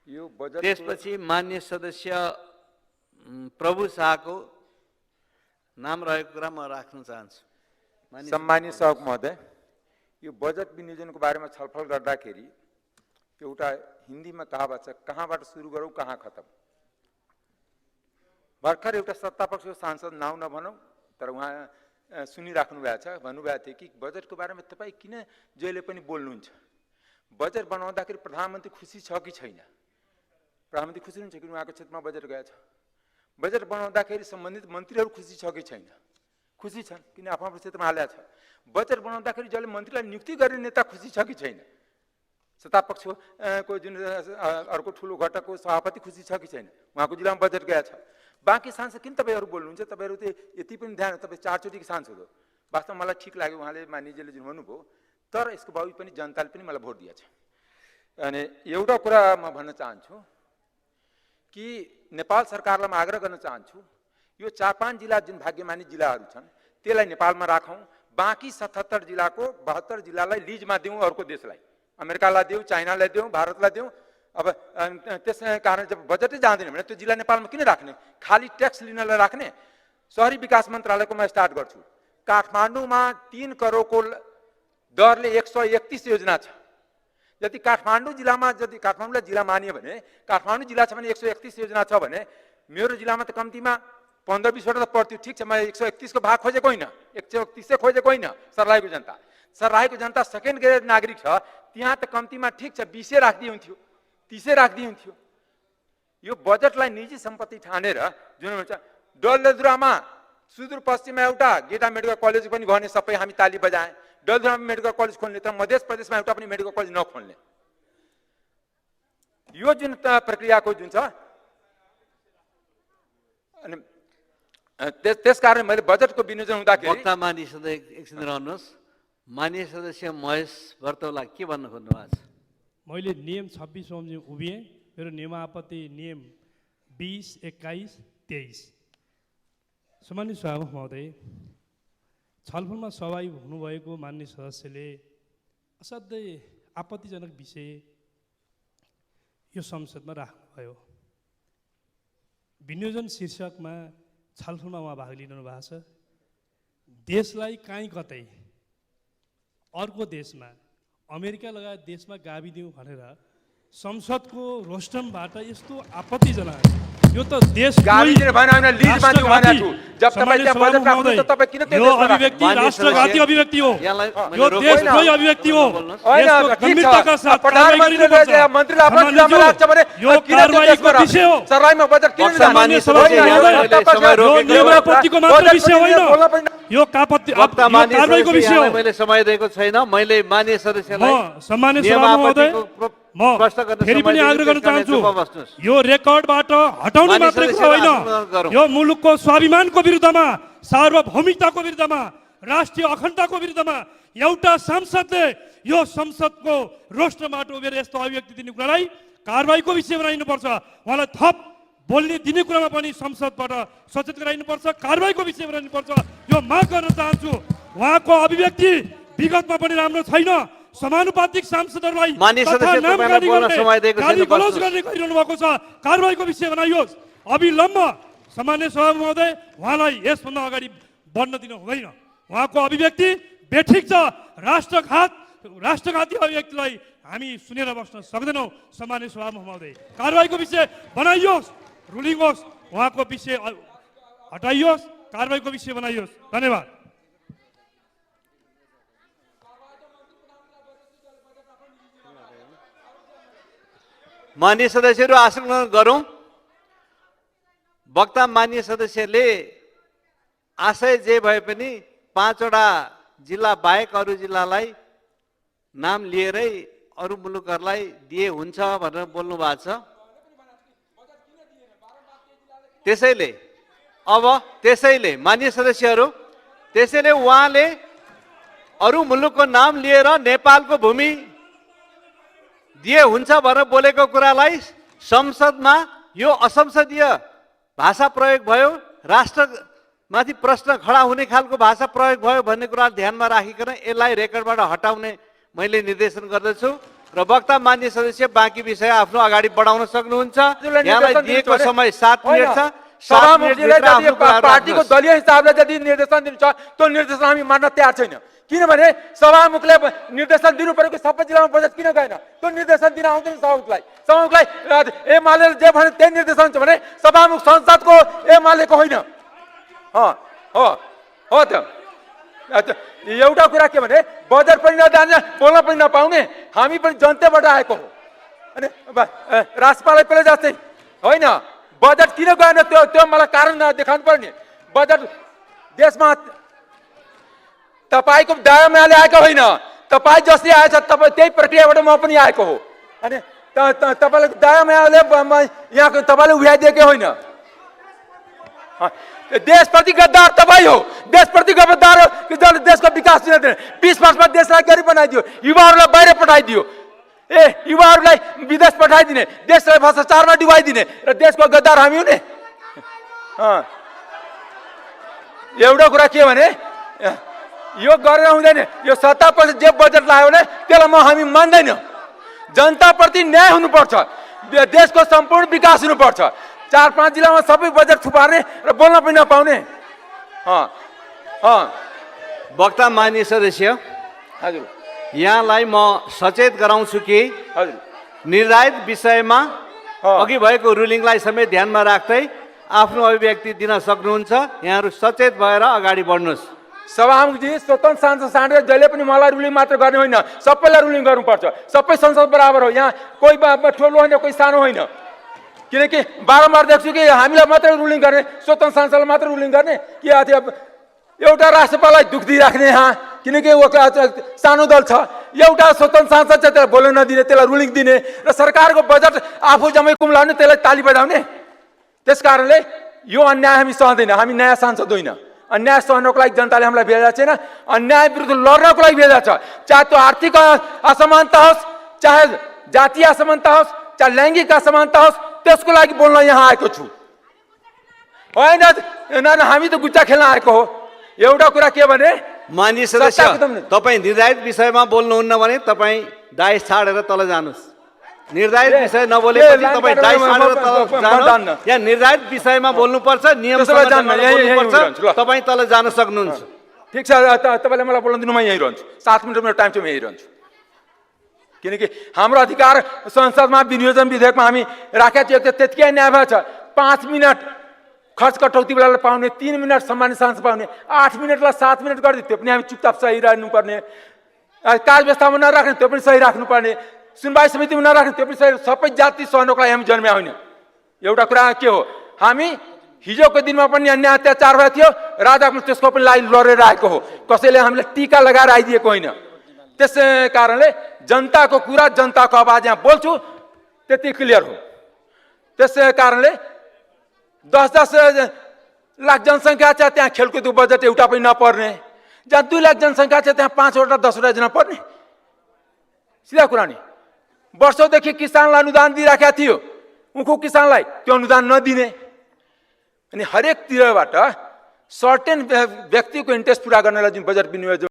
यो बजेट त्यसपछि मान्य सदस्य प्रभु शाहको नाम रहेको कुरा म राख्न चाहन्छु। सम्मानीय सभामुख महोदय, यो बजेट विनियोजनको बारेमा छलफल गर्दाखेरि एउटा हिन्दीमा कहावत छ, कहाँबाट सुरु गरौँ कहाँ खत्म। भर्खर एउटा सत्तापक्षको सांसद नाउँ नभनौँ तर उहाँ सुनिराख्नु भएको छ, भन्नुभएको थियो कि बजेटको बारेमा तपाईँ किन जहिले पनि बोल्नुहुन्छ। बजेट बनाउँदाखेरि प्रधानमन्त्री खुसी छ कि छैन? प्रधानमन्त्री खुसी हुनुहुन्छ कि उहाँको क्षेत्रमा बजेट गएछ? बजेट बनाउँदाखेरि सम्बन्धित मन्त्रीहरू खुसी छ कि छैन? खुसी छन्, किन आफ्नो आफ्नो क्षेत्रमा हालेको छ। बजेट बनाउँदाखेरि जसले मन्त्रीलाई नियुक्ति गर्ने नेता खुसी छ कि छैन? सत्तापक्षको जुन अर्को ठुलो घटकको सभापति खुसी छ कि छैन? उहाँको जिल्लामा बजेट गएछ। बाँकी सांसद किन तपाईँहरू बोल्नुहुन्छ? तपाईँहरू त यति पनि ध्यान, तपाईँ 4 चोटिको सांसद हो। वास्तवमा मलाई ठिक लाग्यो उहाँले मानिजीले जुन भन्नुभयो, तर यसको बावजुद पनि जनताले पनि मलाई भोट दिएछ। अनि एउटा कुरा म भन्न चाहन्छु कि नेपाल सरकारलाई म आग्रह गर्न चाहन्छु, यो 4-5 जिल्ला जुन भाग्यमानी जिल्लाहरू छन् त्यसलाई नेपालमा राखौँ, बाँकी 77 जिल्लाको 72 जिल्लालाई लिजमा दिउँ अर्को देशलाई, अमेरिकालाई दिउँ, चाइनालाई दिउँ, भारतलाई दिउँ। अब त्यस कारण जब बजेटै जाँदैन भने त्यो जिल्ला नेपालमा किन राख्ने? खाली ट्याक्स लिनलाई राख्ने? शहरी विकास मन्त्रालयको म स्टार्ट गर्छु। काठमाडौँमा 3 करोडको दरले 131 योजना छ। यदि काठमाडौँ जिल्लामा, यदि काठमाडौँलाई जिल्ला मानियो भने, काठमाडौँ जिल्ला छ भने 131 योजना छ भने मेरो जिल्लामा त कम्तीमा 15-20 वटा त पर्थ्यो। ठिक छ, म 131 को भाग खोजेको होइन, 131 खोजेको होइन। सर्लाहीको जनता, सर्लाहीको जनता सेकेन्ड ग्रेड नागरिक छ, त्यहाँ त कम्तीमा ठिक छ 20 राखिदिए हुन्थ्यो, 30 राखिदिए हुन्थ्यो। यो बजेटलाई निजी सम्पत्ति ठानेर जुन हुन्छ, डलधुरामा सुदूरपश्चिममा एउटा गेटा मेडिकल कलेज पनि भने सबै हामी ताली बजाएँ। डलधुरामा मेडिकल कलेज खोल्ने तर मध्य प्रदेशमा एउटा पनि मेडिकल कलेज नखोल्ने। यो जुन प्रक्रियाको जुन छ, अनि त्यसकारण मैले बजेटको विनियोजन हुँदाखेरि वक्ता मान्य सदस्य एकछिन रहनुहोस्। मान्य सदस्य महेश भर्तौला के भन्न खोज्नु भएको छ? मैले नियम 26 बमोजिम उभिएँ। मेरो नियमापत्ति नियम 20, 21, 23। सम्मानित सभामुख महोदय, छलफलमा सहभागी हुनुभएको मान्य सदस्यले असाध्यै आपत्तिजनक विषय यो संसदमा राख्नुभयो। विनियोजन शीर्षकमा छलफलमा उहाँ भाग लिनु भएको छ। देशलाई काहीँ कतै अर्को देशमा, अमेरिका लगायत देशमा गाभिदिउँ भनेर संसदको रोस्टमबाट यस्तो आपत्तिजनक, यो त देश गालीले भने हैन, लिजमा दिउँ भनेको छु। जब तपाईँ त्यहाँ बजेट राख्नु त तपाईँ किन त्यो यो अभिव्यक्ति राष्ट्रघाती अभिव्यक्ति हो, यो देशद्रोही अभिव्यक्ति हो। यसको गम्भीरताका साथ प्रधानमन्त्रीले मन्त्रीलाई आफ्नो जिल्लामा राख्छ भने यो कारबाहीको विषय हो। सर्लाहीमा बजेट किन मान्य सदस्य यो नियमापत्तिको मात्र विषय होइन, यो कारबाहीको विषय हो। मैले समय दिएको छैन। मैले मान्य सदस्यलाई सम्मानित सभामुख महोदय, म फेरि पनि आग्रह गर्न चाहन्छु, यो रेकर्डबाट हटाउने मात्रै कुरा होइन, यो मुलुकको स्वाभिमानको विरुद्धमा, सार्वभौमिकताको विरुद्धमा, राष्ट्रिय अखण्डताको विरुद्धमा एउटा सांसदले यो संसदको रोस्टरबाट उभिएर यस्तो अभिव्यक्ति दिने कुरालाई कारबाहीको विषय बनाइनुपर्छ। उहाँलाई थप बोल्ने दिने कुरामा पनि संसदबाट सचेत गराइनुपर्छ, कारबाहीको विषय बनाइनुपर्छ, यो माग गर्न चाहन्छु। उहाँको अभिव्यक्ति विगतमा पनि राम्रो छैन। समानुपातिक सांसदहरूलाई गाली गलौज गर्ने गरिरहनु भएको छ। कारबाहीको विषय बनाइयोस् अविलम्ब। सामान्य सभामुख महोदय, उहाँलाई यसभन्दा अगाडि बढ्न दिनु हुँदैन। उहाँको अभिव्यक्ति बेठिक छ। राष्ट्रघाती अभिव्यक्तिलाई हामी सुनेर बस्न सक्दैनौँ। सामान्य सभामुख महोदय, कारबाहीको विषय बनाइयोस्, रुलिङ होस्, उहाँको विषय हटाइयोस्, कारबाहीको विषय बनाइयोस्। धन्यवाद। मान्य सदस्यहरू आसन ग्रहण गरौँ। वक्ता मान्य सदस्यले आशय जे भए पनि 5 वटा जिल्ला बाहेक अरू जिल्लालाई नाम लिएरै अरू मुलुकहरूलाई दिए हुन्छ भनेर बोल्नु भएको छ। त्यसैले मान्य सदस्यहरू, त्यसैले उहाँले अरू मुलुकको नाम लिएर नेपालको भूमि दिए हुन्छ भनेर बोलेको कुरालाई संसदमा यो असंसदीय भाषा प्रयोग भयो, राष्ट्रमाथि प्रश्न खडा हुने खालको भाषा प्रयोग भयो भन्ने कुरा ध्यानमा राखिकन यसलाई रेकर्डबाट हटाउने मैले निर्देशन गर्दछु। र वक्ता मान्य सदस्य बाँकी विषय आफ्नो अगाडि बढाउन सक्नुहुन्छ। यहाँलाई निर्देशन दिएको दिनु छ समय 7 होइन। मिनेट छ। 7 सभामुखजीलाई मिनेटभित्र आफ्नो यदि कुराहरू पार्टीको राख्नुहोस्। दलीय हिसाबले यदि निर्देशन दिनु छ त्यो निर्देशन हामी मान्न तयार छैन। किनभने सभामुखले निर्देशन दिनु परेको सबै जिल्लामा बजेट किन गएन? त्यो निर्देशन दिन आउँदैन सभामुखलाई। सभामुखलाई एमाले जे भने त्यही निर्देशन छ भने सभामुख संसदको एमालेको होइन। हो हो त एउटा कुरा के भने बजेट पनि नजाने बोल्न पनि नपाउने हामी पनि जनताबाट आएको हो। अनि राजपालाई पहिले जस्तै होइन बजेट किन गएन त्यो त्यो मलाई कारण देखाउनु पर्ने। बजेट देशमा तपाईँको दायामाले आएको होइन, तपाईँ जसले आएछ तपाईँ त्यही प्रक्रियाबाट म पनि आएको हो। अनि तपाईँले दायामाले यहाँको तपाईँले उठाइदिएकै होइन। देशप्रति गद्दार तपाईँ हो, देशप्रति गद्दार हो कि जसले देशको विकास दिन दिने। 20 वर्षमा देशलाई गरिब बनाइदियो, युवाहरूलाई बाहिर पठाइदियो, युवाहरूलाई विदेश पठाइदिने, देशलाई भ्रष्टाचारमा डुबाइदिने र देशको गद्दार हामी हुने। एउटा कुरा के भने यो गरेर हुँदैन। यो सत्तापछि जे बजेट लाग्यो भने त्यसलाई हामी मान्दैन। जनताप्रति न्याय हुनुपर्छ, देशको सम्पूर्ण विकास हुनुपर्छ। 4-5 जिल्लामा सबै बजेट थुपार्ने र बोल्न पनि नपाउने। वक्ता मान्य सदस्य, हजुर यहाँलाई म सचेत गराउँछु कि हजुर निर्धारित विषयमा अघि भएको रुलिङलाई समेत ध्यानमा राख्दै आफ्नो अभिव्यक्ति दिन सक्नुहुन्छ। यहाँहरू सचेत भएर अगाडि बढ्नुहोस्। सभामुखजी स्वतन्त्र सांसद साँडेर जहिले पनि मलाई रुलिङ मात्र गर्ने होइन, सबैलाई रुलिङ गर्नुपर्छ। सबै संसद बराबर हो, यहाँ कोही ठुलो होइन कोही सानो होइन। किनकि बारम्बार देख्छु कि हामीलाई मात्रै रुलिङ गर्ने, स्वतन्त्र सांसदलाई मात्र रुलिङ गर्ने कि एउटा राष्ट्रपाललाई दुख दिइराख्ने यहाँ। किनकि वो सानो दल छ, एउटा स्वतन्त्र सांसद चाहिँ त्यसलाई बोल्न नदिने, त्यसलाई रुलिङ दिने र सरकारको बजेट आफू जम्मै कुम्लाउने, त्यसलाई ताली बजाउने। त्यस कारणले यो अन्याय हामी सहँदैन। हामी नयाँ सांसद होइन, अन्याय सहनको लागि जनताले हामीलाई भेजा छैन, अन्याय विरुद्ध लड्नको लागि भेजा छ। चाहे त्यो आर्थिक असमानता होस्, चाहे जातीय असमानता होस्, चाहे लैङ्गिक असमानता होस्, त्यसको लागि बोल्न यहाँ आएको छु। होइन हामी त गुच्चा खेल्न आएको हो। एउटा कुरा के भने मान्य सदस्य, तपाईँ निर्धारित विषयमा बोल्नुहुन्न भने तपाईँ डाइस छाडेर तल जानुहोस्। निर्धारित विषय नबोलेपछि तपाईँ डाइस छाडेर तल जानुहोस्। यहाँ निर्धारित विषयमा बोल्नुपर्छ, नियमसँग बोल्नुपर्छ। तपाईँ तल जान सक्नुहुन्छ। ठिक छ, तपाईँले मलाई बोल्न दिनु, म यहीँ रहन्छु। 7 मिनट मेरो टाइम छ, म यहीँ रहन्छु। किनकि हाम्रो अधिकार संसदमा विनियोजन विधेयकमा हामी राखेका थियौँ, त्यतिकै न्याय भएको छ। 5 मिनट खर्च कटौती बेला पाउने, 3 मिनट सम्मानित सांसद पाउने, 8 मिनटलाई 7 मिनट गरिदियो, त्यो पनि हामी चुपचाप सही रहनुपर्ने। कार्य व्यवस्थामा नराख्ने, त्यो पनि सही राख्नुपर्ने। सुनवाई समितिमा नराख्ने, त्यो पनि सही। सबै जाति सहनको लागि हामी जन्म्या होइन। एउटा कुरा के हो, हामी हिजोको दिनमा पनि अन्याय अत्याचार भएको थियो, राजा पनि त्यसको पनि लागि लडेर आएको हो। कसैले हामीलाई टीका लगाएर आइदिएको होइन। त्यस कारणले जनताको कुरा, जनताको आवाज यहाँ बोल्छु, त्यति क्लियर हो। त्यस कारणले 10-10 लाख जनसङ्ख्या छ, त्यहाँ खेलकुदको बजेट एउटा पनि नपर्ने। जहाँ 2 लाख जनसङ्ख्या छ त्यहाँ 5वटा 10वटा जना पर्ने। सिधा कुरा नि, वर्षौँदेखि किसानलाई अनुदान दिइराखेका थियो, उनको किसानलाई त्यो अनुदान नदिने। अनि हरेक तिरबाट सर्टेन व्यक्तिको इन्ट्रेस्ट पुरा गर्नलाई जुन बजेट विनियोजन